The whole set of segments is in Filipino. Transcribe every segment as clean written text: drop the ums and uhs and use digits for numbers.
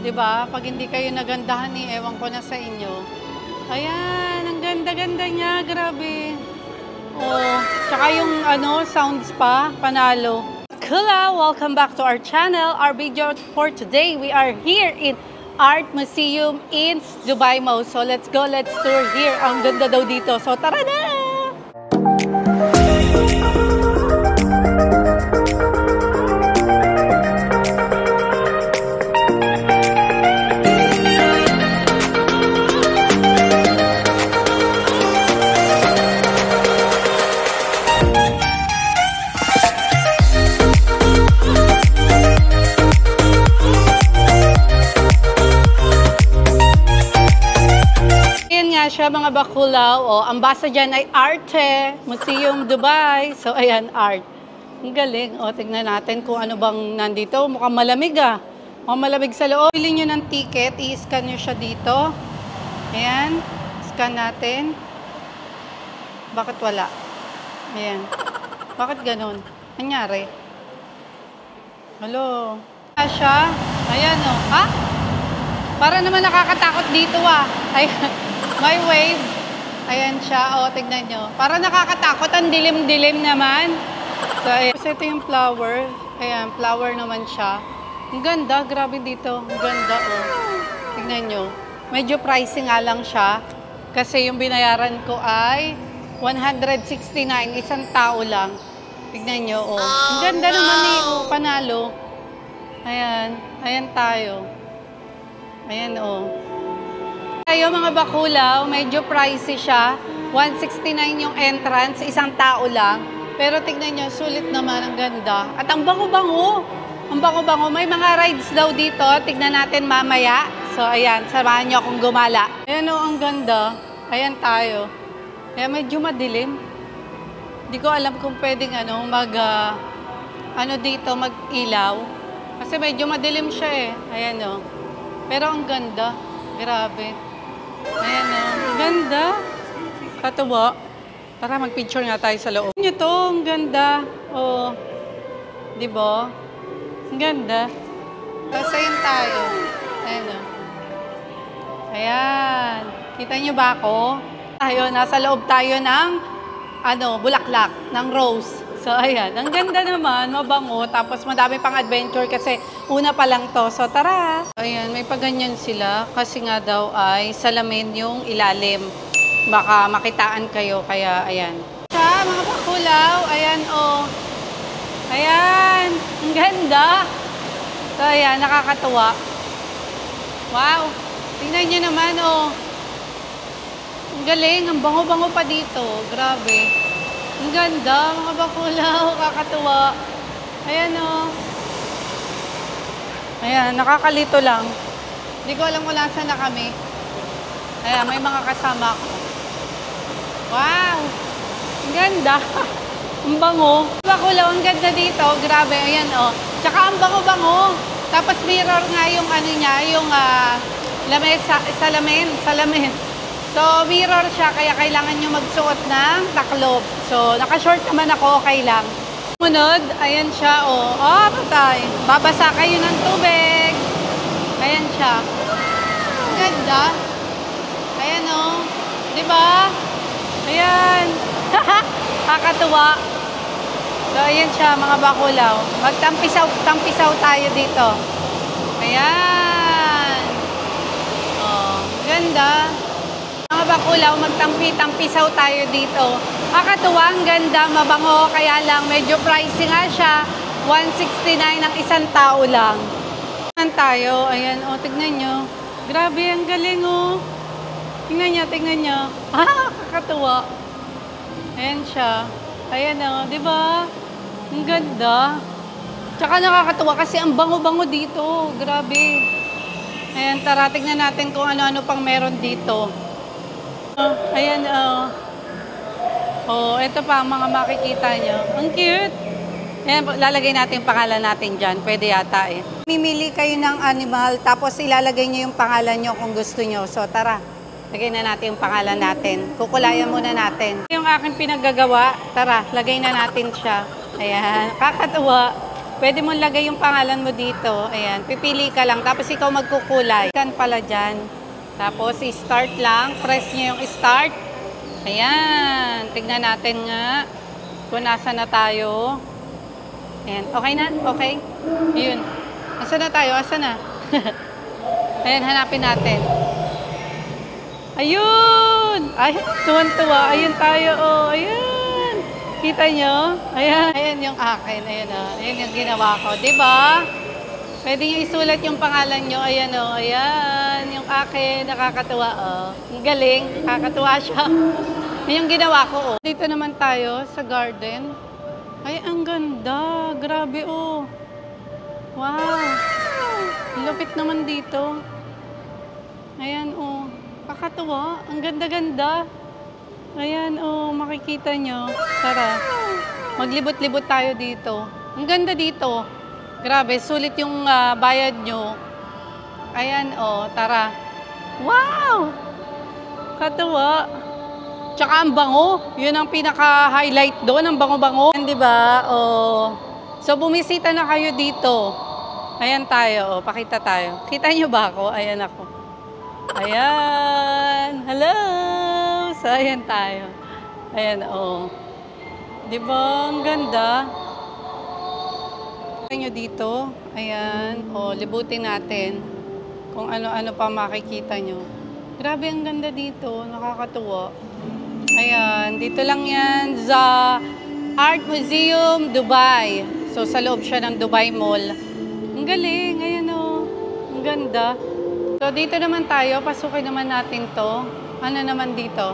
'di ba? Pag hindi kayo nagandahan ewan ko na sa inyo. Ayan, ang ganda-ganda niya, grabe. Oh, tsaka yung sounds pa, panalo. Kula, welcome back to our channel. Our video for today, we are here in Art Museum in Dubai Mall. So let's go, let's tour here. Ang ganda daw dito. So tara na! Siya mga bakulaw. O, ang basa dyan ay Arte Museum Dubai. So, ayan, art. Ang galing. O, tignan natin kung ano bang nandito. Mukhang malamig ah. Mukhang malamig sa loob. Pili nyo ng ticket. I-scan nyo siya dito. Ayan. Scan natin. Bakit wala? Ayan. Bakit ganun? Nangyari? Hello. Siya. Ayan o. Ha? Para naman nakakatakot dito ah. Ayan. May wave. Ayan siya. O, tignan nyo. Para nakakatakot. Ang dilim-dilim naman. So, ayan. Ito yung flower. Ayan, flower naman siya. Ang ganda. Grabe dito. Ang ganda, o. Tignan nyo. Medyo pricey nga lang siya. Kasi yung binayaran ko ay 169. Isang tao lang. Tignan nyo, o. Ang ganda naman eh, o. Panalo. Ayan. Ayan tayo. Ayan, o. Kayo mga bakulaw, medyo pricey siya. 169 yung entrance, isang tao lang. Pero tignan nyo, sulit naman, ang ganda. At ang bango-bango. Ang bango-bango. May mga rides daw dito. Tignan natin mamaya. So, ayan, samahan nyo akong gumala. Ayan o, ang ganda. Ayan tayo. Ayan, medyo madilim. Hindi ko alam kung pwedeng mag-ilaw. Kasi medyo madilim siya eh. Ayan o. Pero ang ganda. Grabe. Ayan o. Ganda. Katuwa. Tara, mag-picture nga tayo sa loob. Ito to, ang ganda. O. Diba? Ang ganda. Tapos ayan tayo. Ayan o. Ayan. Kita nyo ba ako? Tayo, nasa loob tayo ng bulaklak, ng rose. So, ayan. Ang ganda naman, mabango. Tapos, madami pang adventure kasi una pa lang to. So, tara! Ayan, may paganyan sila. Kasi nga daw ay salamin yung ilalim. Baka makitaan kayo. Kaya, ayan. Siya, mga bakulaw. Ayan, oh. Ayan. Ang ganda. So, ayan. Nakakatuwa. Wow. Tingnan nyo naman, oh. Ang galing. Ang bango-bango pa dito. Grabe. Ang ganda, mga bakulaw, kakatuwa. Ayan o. Ayan, nakakalito lang. Hindi ko alam kung nasa na kami. Ayan, may mga kasama ko. Wow! Ang ganda. Ang bango. Bakulaw, ang ganda dito. Grabe, ayan o. Tsaka ang bango-bango. Tapos mirror nga yung yung salamin. So, mirror siya, kaya kailangan nyo magsuot ng taklob. So, naka-short naman ako, okay lang. Sumunod, ayan siya, oh. Oh, patay. Babasa kayo ng tubig. Ayan siya. Ang ganda. Ayan, oh. Diba? Ayan. Kakatuwa. So, ayan siya, mga bakulaw. Magtampisaw tayo dito. Ayan. Oh, ganda. Mga bakulaw, magtampi-tampisaw tayo dito. Kakatuwa, ang ganda, mabango, kaya lang medyo pricey nga siya. 169 ang isang tao lang. Tignan tayo, ayan, o, tignan nyo. Grabe, ang galing, o. Tignan nyo. Ah, kakatuwa. Ayan siya. Ayan, o, diba? Ang ganda. Tsaka nakakatuwa kasi ang bango-bango dito. Grabe. Ayan, tara, tignan natin kung ano-ano pang meron dito. Ayan, oh, ito pa ang mga makikita nyo. Ang cute. Ayan, lalagay natin yung pangalan natin dyan. Pwede yata eh. Mimili kayo ng animal, tapos ilalagay nyo yung pangalan nyo kung gusto nyo. So, tara. Lagay na natin yung pangalan natin. Kukulayan muna natin. Yung aking pinaggagawa, tara, lagay na natin siya. Ayan, kakatuwa. Pwede mo lagay yung pangalan mo dito. Ayan, pipili ka lang. Tapos ikaw magkukulay. Kan pala dyan. Tapos i-start lang. Press nyo yung start. Ayan. Tignan natin nga kung nasa na tayo. Ayan. Okay na? Okay? Yun. Asa na tayo? Asa na? Ayan, hanapin natin. Ayun! Ay, tuwan-tuwa. Ayun tayo. Oh, ayun. Kita nyo? Ayan. Ayan yung akin. Ayan, oh. Ayan yung ginawa ko. Diba? Pwede nyo isulat yung pangalan nyo. Ayan, oh. Ayan. Yung akin. Nakakatuwa, oh. Ang galing. Nakakatuwa siya. Ayan yung ginawa ko, oh. Dito naman tayo sa garden. Ay, ang ganda. Grabe, oh. Wow. Lupit naman dito. Ayan, oh. Kakatuwa. Ang ganda-ganda. Ayan, oh. Makikita nyo. Tara. Maglibot-libot tayo dito. Ang ganda dito. Grabe. Sulit yung bayad nyo. Ayan, oh. Tara. Wow! Katuwa. Tsaka ang bango. Yun ang pinaka-highlight doon. Ang bango-bango. Diba? Oh. So, bumisita na kayo dito. Ayan tayo. Oh. Pakita tayo. Kita nyo ba ako? Ayan ako. Ayan. Hello! So, ayan tayo. Ayan, oh. Diba? Ang ganda. Kita nyo dito. Ayan. Oh, libutin natin. Kung ano-ano pa makikita nyo. Grabe, ang ganda dito. Nakakatuwa. Ayan. Dito lang yan sa Art Museum, Dubai. So, sa loob siya ng Dubai Mall. Ang galing. Ayan, oh. Ang ganda. So, dito naman tayo. Pasukin naman natin to. Ano naman dito?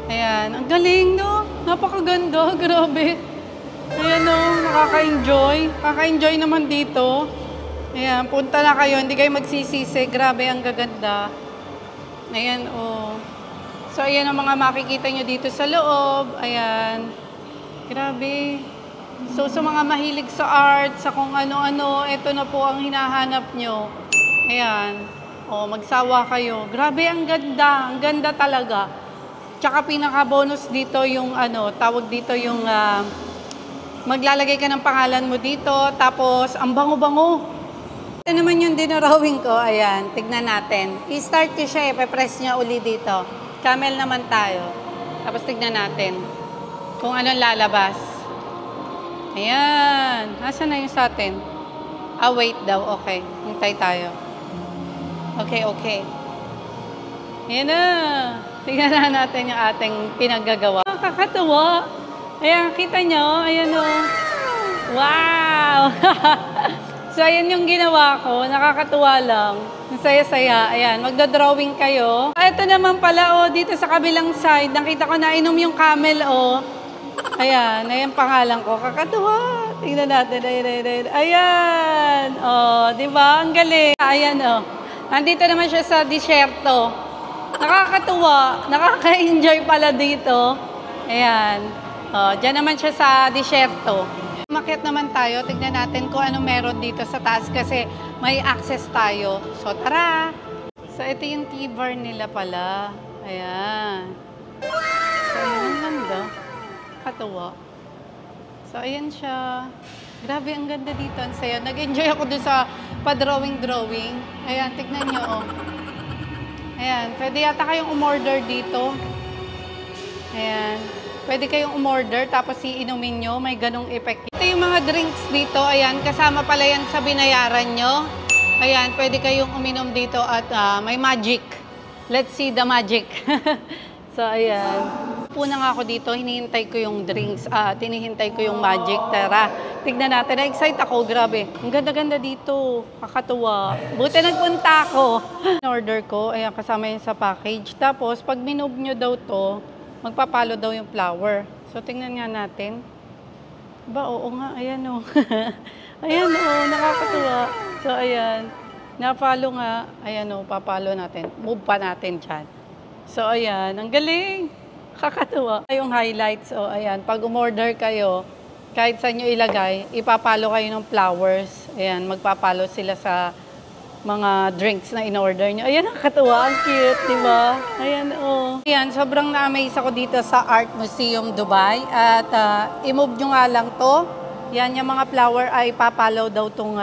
Ayan. Ang galing, no? Napakaganda. Grabe. Ayan, no? Nakaka-enjoy. Nakaka-enjoy naman dito. Ayan. Punta na kayo. Hindi kayo magsisisi. Grabe, ang gaganda. Ayan, oh. So, ayan ang mga makikita nyo dito sa loob. Ayan. Grabe. So, sa mga mahilig sa art, sa kung ano-ano, ito na po ang hinahanap nyo. Ayan. O, magsawa kayo. Grabe, ang ganda. Ang ganda talaga. Tsaka pinaka-bonus dito yung tawag dito yung maglalagay ka ng pangalan mo dito. Tapos, ang bango-bango. Ito naman yung dinarawing ko. Ayan, tignan natin. I-start ko siya, ipe-press niya uli dito. Camel naman tayo. Tapos, tignan natin kung anong lalabas. Ayan. Nasaan na yung sa atin? Ah, wait daw. Okay. Hintay tayo. Okay, okay. Ayan na. Tingnan na natin yung ating pinaggagawa. Kakatuwa. Ayan, kita nyo. Ayan o. Wow! So, ayan yung ginawa ko. Nakakatuwa lang. Ang saya-saya. Ayan, magdodrawing kayo. Ito naman pala, oh, dito sa kabilang side. Nakita ko na inom yung camel, oh. Ayan, ayan pangalan ko. Kakatuwa. Tingnan natin. Ayan, ayan. Ayan. Oh, di ba? Ang galing. Ayan, oh. Nandito naman siya sa disyerto. Nakakatuwa. Nakaka-enjoy pala dito. Ayan. O, dyan naman siya sa disyerto. Umakyat naman tayo. Tignan natin kung ano meron dito sa taas kasi may access tayo. So, tara! So, ito yung T-bar nila pala. Ayan. So, ayan. Ang ganda. Katuwa. So, ayan siya. Grabe, ang ganda dito. Ang saya. Nag-enjoy ako dun sa pa-drawing-drawing. Ayan, tignan nyo, oh. Ayan, pwede yata kayong umorder dito. Ayan. Pwede kayong umorder, tapos iinumin nyo. May ganong effect. Ito yung mga drinks dito. Ayan, kasama pala yan sa binayaran nyo. Ayan, pwede kayong uminom dito at may magic. Let's see the magic. So, ayan. Puna nga ako dito, hinihintay ko yung drinks, tinihintay ko yung magic. Tara, tignan natin. Na-excite ako, grabe. Ang ganda-ganda dito. Kakatuwa. Buti nagpunta ako. In-order ko, ayan, kasama yun sa package. Tapos, pag minove nyo daw to, magpapalo daw yung flower. So, tingnan nga natin. Ba, oo nga, ayan o. Ayan o, nakakatuwa. So, ayan. Na-follow nga. Ayan o, papalo natin. Move pa natin dyan. So, ayan. Ang galing. Kakatuwa. Yung highlights, oh, ayan. Pag umorder kayo, kahit saan nyo ilagay, ipapalo kayo ng flowers. Ayan, magpapalo sila sa mga drinks na in-order nyo. Ayan, nakakatuwa. Ang cute, di ba? Ayan, oh. Ayan, sobrang na-amaze ako dito sa Art Museum, Dubai. At i-move nyo nga lang to. Yan, yung mga flower ay papalaw daw tong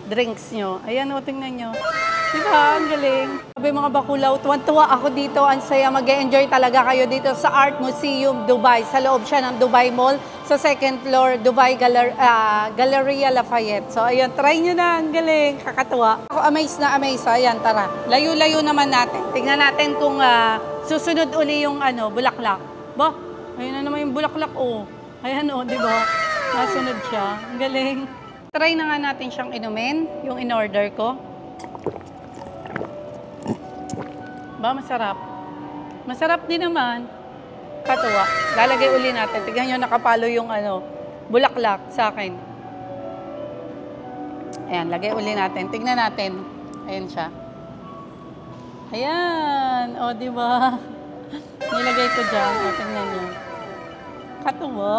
drinks nyo. Ayan o, tingnan nyo. Diba? Ang galing. Sabi mga bakulaw, tuwan-tuwa ako dito. Ang saya, mag-enjoy talaga kayo dito sa Art Museum, Dubai. Sa loob siya ng Dubai Mall. Sa second floor, Dubai Galleria Lafayette. So, ayan, try nyo na. Ang galing. Kakatuwa. Ako amazed na amazed. Ayan, tara. Layo-layo naman natin. Tingnan natin kung susunod uli yung bulaklak. Ba? Ayun na naman yung bulaklak. Oh. Ayan o, di ba? Nasunod siya. Ang galing. Try na nga natin siyang inumin. Yung in-order ko. Ba, masarap. Masarap din naman. Katuwa. Lalagay uli natin. Tignan nyo, nakapalo yung bulaklak sa akin. Ayan, lagay uli natin. Tignan natin. Ayan siya. Ayan. O, di ba? Nilagay ko dyan. O, tignan nyo. Katuwa.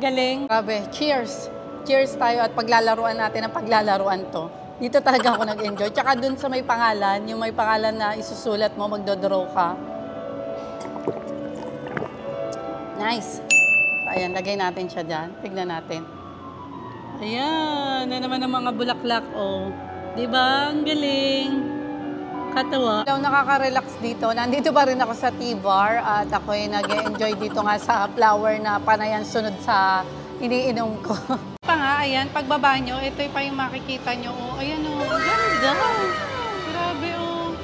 Galing. Grabe. Cheers. Cheers tayo at paglalaruan natin ang paglalaruan to. Dito talaga ako nag-enjoy. Tsaka dun sa may pangalan, yung may pangalan na isusulat mo, magdodraw ka. Nice. Ayan, lagay natin siya dyan. Tignan natin. Ayan, na naman ang mga bulaklak. Oh. Diba? Ang galing. Katawa. Nakaka-relax dito. Nandito pa rin ako sa T-Bar at ako'y nag-enjoy dito nga sa flower na panayan sunod sa iniinom ko. Pa nga, ayan, pagbaba nyo, ito pa yung makikita nyo. Oh, ayan oh, ganda. Grabe oh.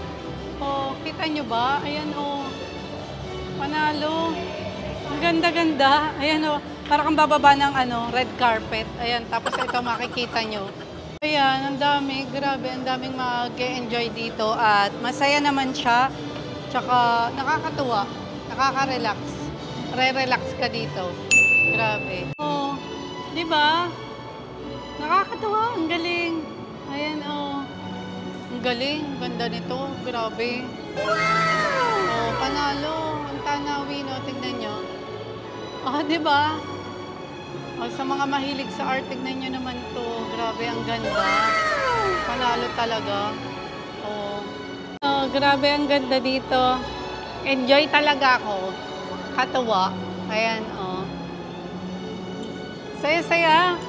Oh, kita nyo ba? Ayan oh. Panalo. Ang ganda-ganda. Ayan oh, para kang bababa ng red carpet. Ayan, tapos ito makikita nyo. Ayan, ang dami. Grabe, ang daming mag-enjoy dito at masaya naman siya. Tsaka nakakatuwa, nakaka-relax. Re-relax ka dito. Grabe. Oh, di ba? Nakakatuwa, ang galing. Ayan oh. Ang galing, ganda nito. Grabe. Oh, panalo. Ang tanawin, oh, tignan nyo. Oh, di ba? Oh, sa mga mahilig sa art, tignan nyo naman to. Grabe, ang ganda. Panalo talaga. Oh. Oh, grabe, ang ganda dito. Enjoy talaga ako. Katuwa. Ayan, oh. Saya-saya.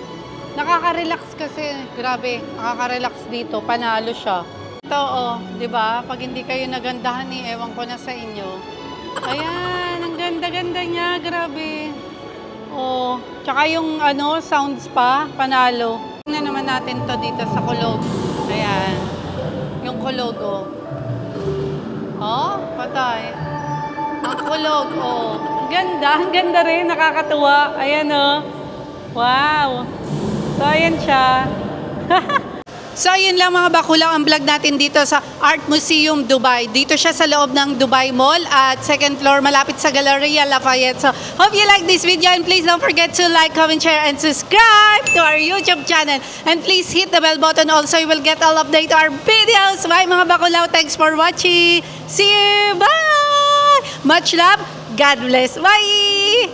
Nakaka-relax kasi. Grabe, nakaka-relax dito. Panalo siya. Ito, oh, di ba? Pag hindi kayo nagandahan ewan ko na sa inyo. Ayan, ang ganda-ganda niya. Grabe. Oh, tsaka yung sounds pa, panalo. Tingnan naman natin to dito sa kulog. Ayan. Yung kulog, oh. Oh, patay. Ang kulog, oh. Ang ganda rin, nakakatuwa. Ayan, oh. Wow. So, ayan siya. So, ayun lang mga bakulaw ang vlog natin dito sa Art Museum, Dubai. Dito siya sa loob ng Dubai Mall at second floor malapit sa Galleria Lafayette. So, hope you like this video and please don't forget to like, comment, share, and subscribe to our YouTube channel. And please hit the bell button also. You will get all update our videos. Bye mga bakulaw. Thanks for watching. See you. Bye. Much love. God bless. Bye.